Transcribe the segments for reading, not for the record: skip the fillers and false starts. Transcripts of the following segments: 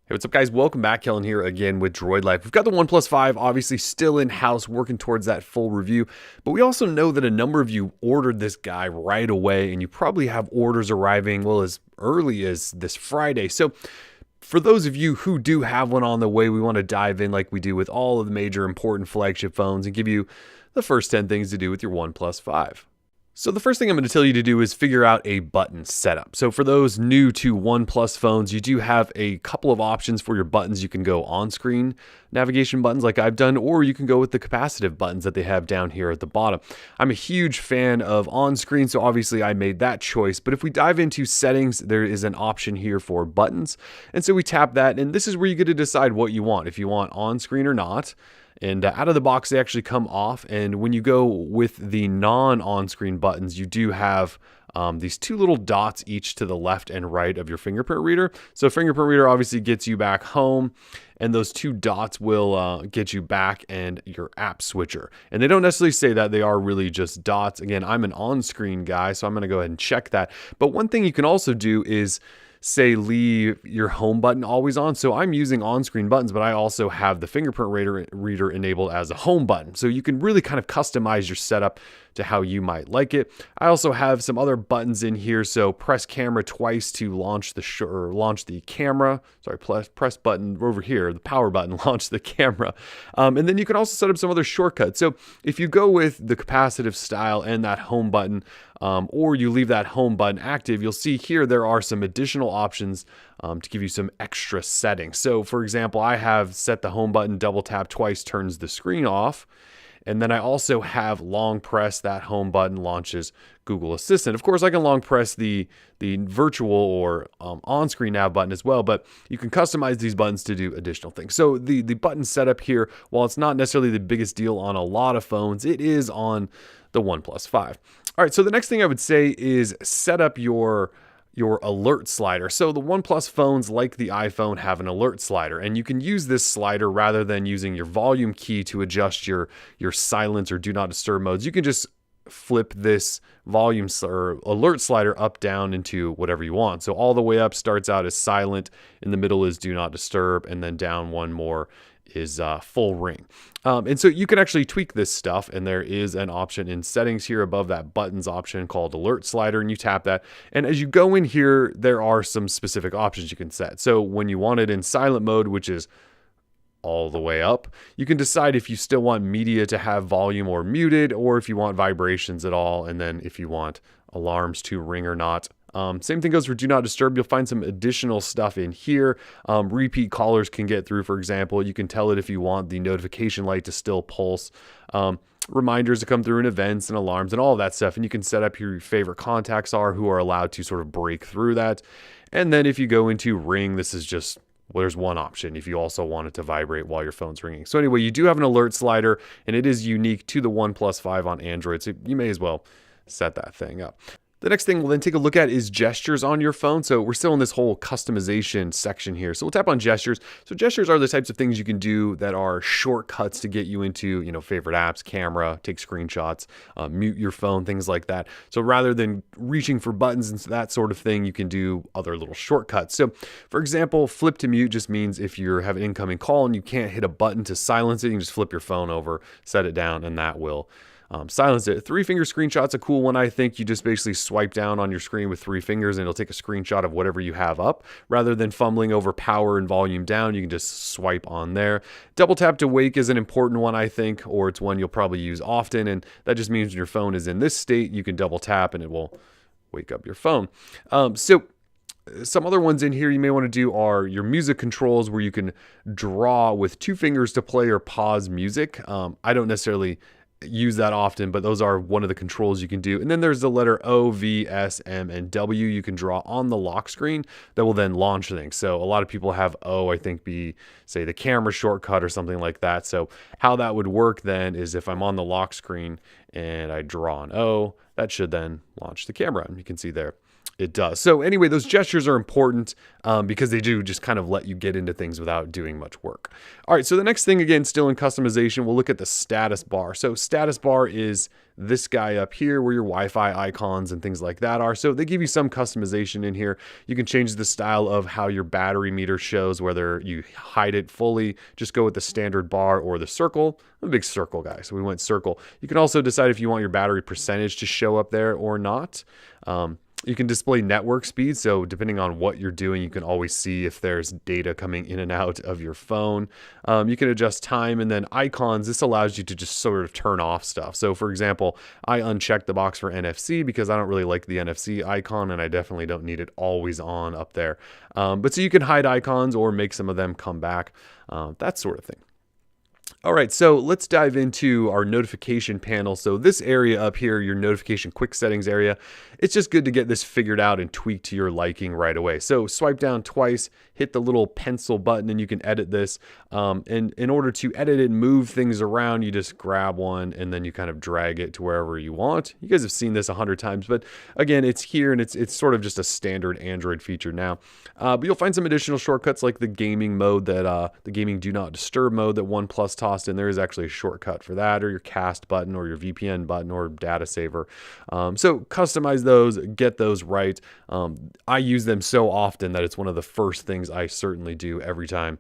Hey, what's up guys? Welcome back. Kellen here again with Droid Life. We've got the OnePlus 5 obviously still in-house working towards that full review, but we also know that a number of you ordered this guy right away and you probably have orders arriving, well, as early as this Friday. So for those of you who do have one on the way, we want to dive in like we do with all of the major important flagship phones and give you the first 10 things to do with your OnePlus 5. So the first thing I'm going to tell you to do is figure out a button setup. So for those new to OnePlus phones, you do have a couple of options for your buttons. You can go on-screen navigation buttons like I've done, or you can go with the capacitive buttons that they have down here at the bottom. I'm a huge fan of on-screen, so obviously I made that choice. But if we dive into settings, there is an option here for buttons. And so we tap that, and this is where you get to decide what you want, if you want on-screen or not. And out of the box, they actually come off. And when you go with the non-on-screen buttons, you do have these two little dots each to the left and right of your fingerprint reader. So fingerprint reader obviously gets you back home, and those two dots will get you back and your app switcher. And they don't necessarily say that, they are really just dots. Again, I'm an on-screen guy, so I'm going to go ahead and check that. But one thing you can also do is say leave your home button always on. So I'm using on-screen buttons, but I also have the fingerprint reader enabled as a home button. So you can really kind of customize your setup to how you might like it. I also have some other buttons in here. So press camera twice to launch the camera. Sorry, press button over here, the power button, launch the camera. And then you can also set up some other shortcuts. So if you go with the capacitive style and that home button, or you leave that home button active, you'll see here there are some additional options to give you some extra settings. So for example, I have set the home button, double tap twice turns the screen off. And then I also have long press that home button launches Google Assistant. Of course, I can long press the virtual or on-screen nav button as well, but you can customize these buttons to do additional things. So the button setup here, while it's not necessarily the biggest deal on a lot of phones, it is on the OnePlus 5. All right, so the next thing I would say is set up your alert slider. So the OnePlus phones, like the iPhone, have an alert slider, and you can use this slider rather than using your volume key to adjust your silence or do not disturb modes. You can just flip this volume or alert slider up, down into whatever you want. So all the way up starts out as silent, in the middle is do not disturb, and then down one more is full ring. And so you can actually tweak this stuff, and there is an option in settings here above that buttons option called alert slider, and you tap that. And as you go in here, there are some specific options you can set. So when you want it in silent mode, which is all the way up, you can decide if you still want media to have volume or muted, or if you want vibrations at all, and then if you want alarms to ring or not. Same thing goes for do not disturb. You'll find some additional stuff in here. Repeat callers can get through, for example. You can tell it if you want the notification light to still pulse. Reminders to come through in events and alarms and all of that stuff. And you can set up who your favorite contacts are who are allowed to sort of break through that. And then if you go into ring, this is just, well, there's one option if you also want it to vibrate while your phone's ringing. So anyway, you do have an alert slider, and it is unique to the OnePlus 5 on Android. So you may as well set that thing up. The next thing we'll then take a look at is gestures on your phone. So we're still in this whole customization section here. So we'll tap on gestures. So gestures are the types of things you can do that are shortcuts to get you into, favorite apps, camera, take screenshots, mute your phone, things like that. So rather than reaching for buttons and that sort of thing, you can do other little shortcuts. So for example, flip to mute just means if you have an incoming call and you can't hit a button to silence it, you can just flip your phone over, set it down, and that will silence it. 3-finger screenshot's a cool one, I think. You just basically swipe down on your screen with 3 fingers and it'll take a screenshot of whatever you have up. Rather than fumbling over power and volume down, you can just swipe on there. Double tap to wake is an important one, I think, or it's one you'll probably use often, and that just means when your phone is in this state, you can double tap and it will wake up your phone. So some other ones in here you may want to do are your music controls, where you can draw with 2 fingers to play or pause music. I don't necessarily use that often, but those are one of the controls you can do. And then there's the letter O, V, S, M, and W you can draw on the lock screen that will then launch things. So a lot of people have O, I think, be, say, the camera shortcut or something like that. So how that would work then is if I'm on the lock screen and I draw an O, that should then launch the camera, and you can see there. It does. So anyway, those gestures are important because they do just kind of let you get into things without doing much work. All right, so the next thing, again, still in customization, we'll look at the status bar. So status bar is this guy up here where your Wi-Fi icons and things like that are. So they give you some customization in here. You can change the style of how your battery meter shows, whether you hide it fully, just go with the standard bar or the circle. I'm a big circle guy, so we went circle. You can also decide if you want your battery percentage to show up there or not. You can display network speed, so depending on what you're doing, you can always see if there's data coming in and out of your phone. You can adjust time, and then icons. This allows you to just sort of turn off stuff. So for example, I unchecked the box for NFC because I don't really like the NFC icon, and I definitely don't need it always on up there. But so you can hide icons or make some of them come back, that sort of thing. All right, so let's dive into our notification panel. So this area up here, your notification quick settings area, it's just good to get this figured out and tweaked to your liking right away. So swipe down twice, hit the little pencil button, and you can edit this. And in order to edit it and move things around, you just grab one and then you kind of drag it to wherever you want. You guys have seen this 100 times, but again, it's here and it's sort of just a standard Android feature now. But you'll find some additional shortcuts like the gaming mode that the gaming do not disturb mode that OnePlus tossed in. There is actually a shortcut for that, or your cast button or your VPN button or data saver. So customize those, get those right. I use them so often that it's one of the first things I certainly do every time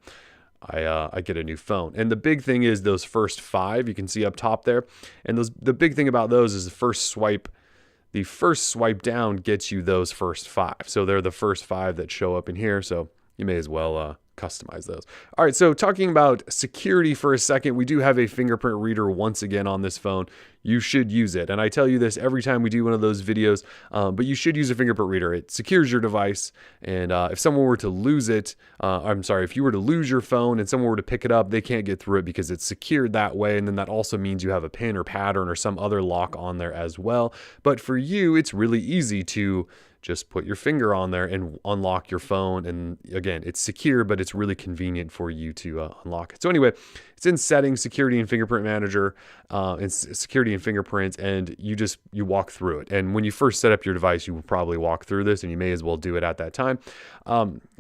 I get a new phone. And the big thing is those first 5 you can see up top there. And the big thing about those is the first swipe down gets you those first 5. So they're the first 5 that show up in here. So you may as well customize those. All right, so talking about security for a second, we do have a fingerprint reader once again on this phone. You should use it. And I tell you this every time we do one of those videos, but you should use a fingerprint reader. It secures your device. And if someone were to lose it, if you were to lose your phone and someone were to pick it up, they can't get through it because it's secured that way. And then that also means you have a pin or pattern or some other lock on there as well. But for you, it's really easy to just put your finger on there and unlock your phone. And again, it's secure, but it's really convenient for you to unlock it. So anyway, it's in settings, security and fingerprint manager, and security and fingerprints, and you walk through it. And when you first set up your device, you will probably walk through this, and you may as well do it at that time.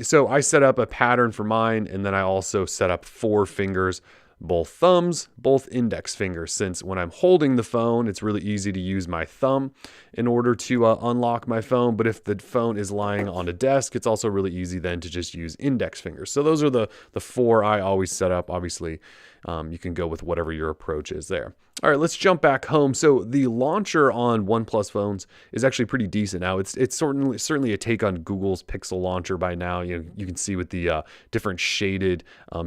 So I set up a pattern for mine, and then I also set up 4 fingers, both thumbs, both index fingers, since when I'm holding the phone, it's really easy to use my thumb in order to unlock my phone. But if the phone is lying on a desk, it's also really easy then to just use index fingers. So those are the 4 I always set up. Obviously, you can go with whatever your approach is there. All right, let's jump back home. So the launcher on OnePlus phones is actually pretty decent now. It's certainly a take on Google's Pixel launcher by now. You can see with the different shaded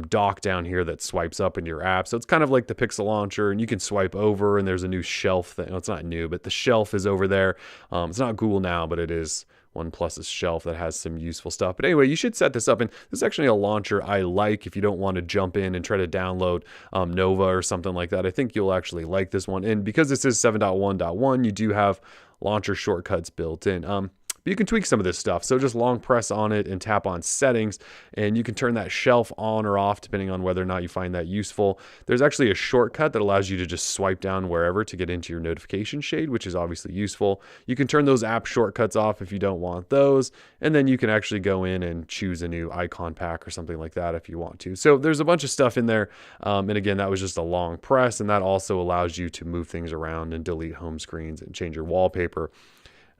dock down here that swipes up into your app. So it's kind of like the Pixel launcher, and you can swipe over, and there's a new shelf thing. Well, it's not new, but the shelf is over there. It's not Google now, but it is OnePlus's shelf that has some useful stuff. But anyway, you should set this up. And this is actually a launcher I like if you don't want to jump in and try to download Nova or something like that. I think you'll actually like this one. And because this is 7.1.1, you do have launcher shortcuts built in. But you can tweak some of this stuff. So just long press on it and tap on settings, and you can turn that shelf on or off depending on whether or not you find that useful. There's actually a shortcut that allows you to just swipe down wherever to get into your notification shade, which is obviously useful. You can turn those app shortcuts off if you don't want those, and then you can actually go in and choose a new icon pack or something like that if you want to. So there's a bunch of stuff in there. And again, that was just a long press, and that also allows you to move things around and delete home screens and change your wallpaper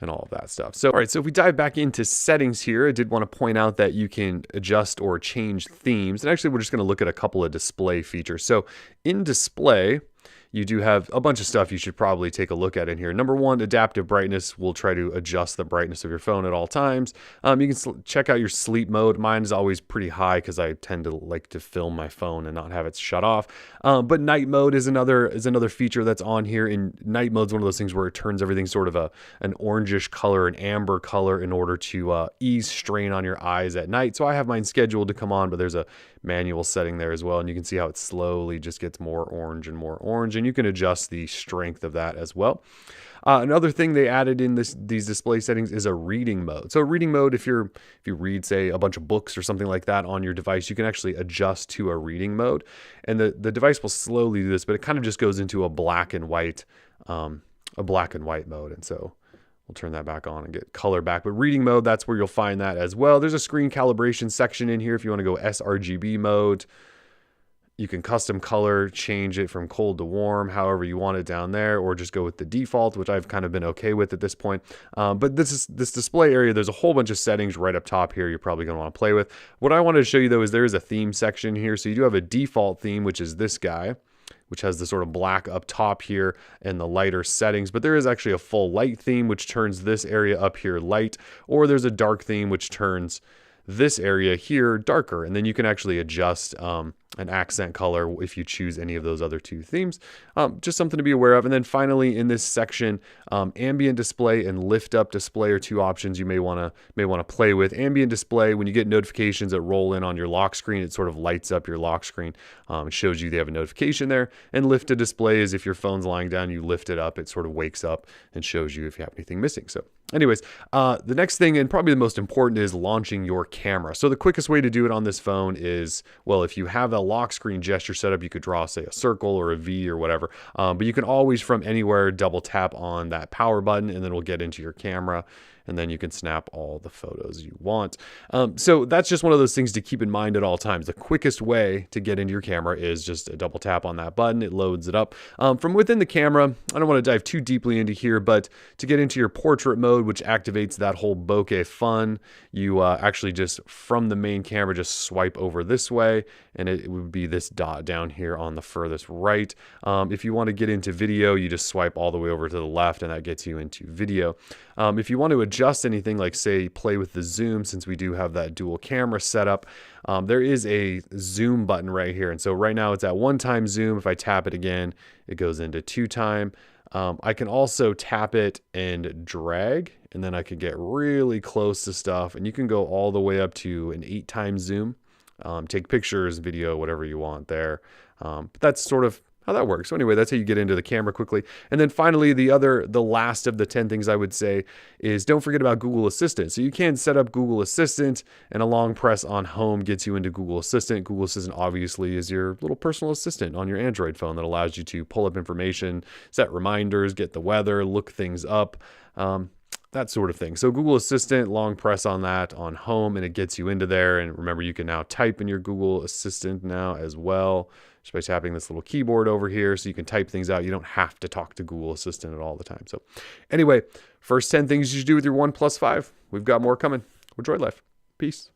and all of that stuff. So, all right, so if we dive back into settings here, I did want to point out that you can adjust or change themes. And actually, we're just going to look at a couple of display features. So in display, you do have a bunch of stuff you should probably take a look at in here. Number 1, adaptive brightness will try to adjust the brightness of your phone at all times. You can check out your sleep mode. Mine is always pretty high because I tend to like to film my phone and not have it shut off. But night mode is another feature that's on here. And night mode is one of those things where it turns everything sort of an orangish color, an amber color, in order to ease strain on your eyes at night. So I have mine scheduled to come on, but there's a manual setting there as well, and you can see how it slowly just gets more orange, and you can adjust the strength of that as well. Another thing they added in these display settings is a reading mode. So reading mode, if you read, say, a bunch of books or something like that on your device, you can actually adjust to a reading mode, and the device will slowly do this, but it kind of just goes into a black and white mode. And so We'll turn that back on and get color back. But reading mode, that's where you'll find that as well. There's a screen calibration section in here if you want to go sRGB mode. You can custom color, change it from cold to warm, however you want it down there, or just go with the default, which I've kind of been okay with at this point. But this display area, there's a whole bunch of settings right up top here you're probably going to want to play with. What I wanted to show you, though, is there is a theme section here. So you do have a default theme, which is this guy, which has the sort of black up top here and the lighter settings. But there is actually a full light theme, which turns this area up here light, or there's a dark theme, which turns this area here darker. And then you can actually adjust an accent color if you choose any of those other two themes. Just something to be aware of. And then finally in this section, ambient display and lift up display are two options you may want to play with. Ambient display, when you get notifications that roll in on your lock screen, it sort of lights up your lock screen. It shows you they have a notification there. And lift to display is if your phone's lying down, you lift it up, it sort of wakes up and shows you if you have anything missing. So anyways, the next thing, and probably the most important, is launching your camera. So the quickest way to do it on this phone is, well, if you have a lock screen gesture set up, you could draw, say, a circle or a V or whatever. But you can always, from anywhere, double tap on that power button, and then we'll get into your camera. And then you can snap all the photos you want. So that's just one of those things to keep in mind at all times. The quickest way to get into your camera is just a double tap on that button. It loads it up. From within the camera, I don't want to dive too deeply into here, but to get into your portrait mode, which activates that whole bokeh fun, you actually just, from the main camera, just swipe over this way, and it would be this dot down here on the furthest right. If you want to get into video, you just swipe all the way over to the left, and that gets you into video. If you want to adjust anything, like say play with the zoom, since we do have that dual camera setup, there is a zoom button right here. And so right now it's at 1x zoom. If I tap it again, it goes into 2x. I can also tap it and drag, and then I could get really close to stuff, and you can go all the way up to an 8x zoom. Take pictures, video, whatever you want there. But that's sort of how that works. So anyway, that's how you get into the camera quickly. And then finally, the last of the 10 things I would say is don't forget about Google Assistant. So you can set up Google Assistant, and a long press on home gets you into Google Assistant. Google Assistant obviously is your little personal assistant on your Android phone that allows you to pull up information, set reminders, get the weather, look things up, that sort of thing. So Google Assistant, long press on that on home, and it gets you into there. And remember, you can now type in your Google Assistant now as well, just by tapping this little keyboard over here, so you can type things out. You don't have to talk to Google Assistant at all the time. So anyway, first 10 things you should do with your OnePlus 5. We've got more coming. We're Droid Life. Peace.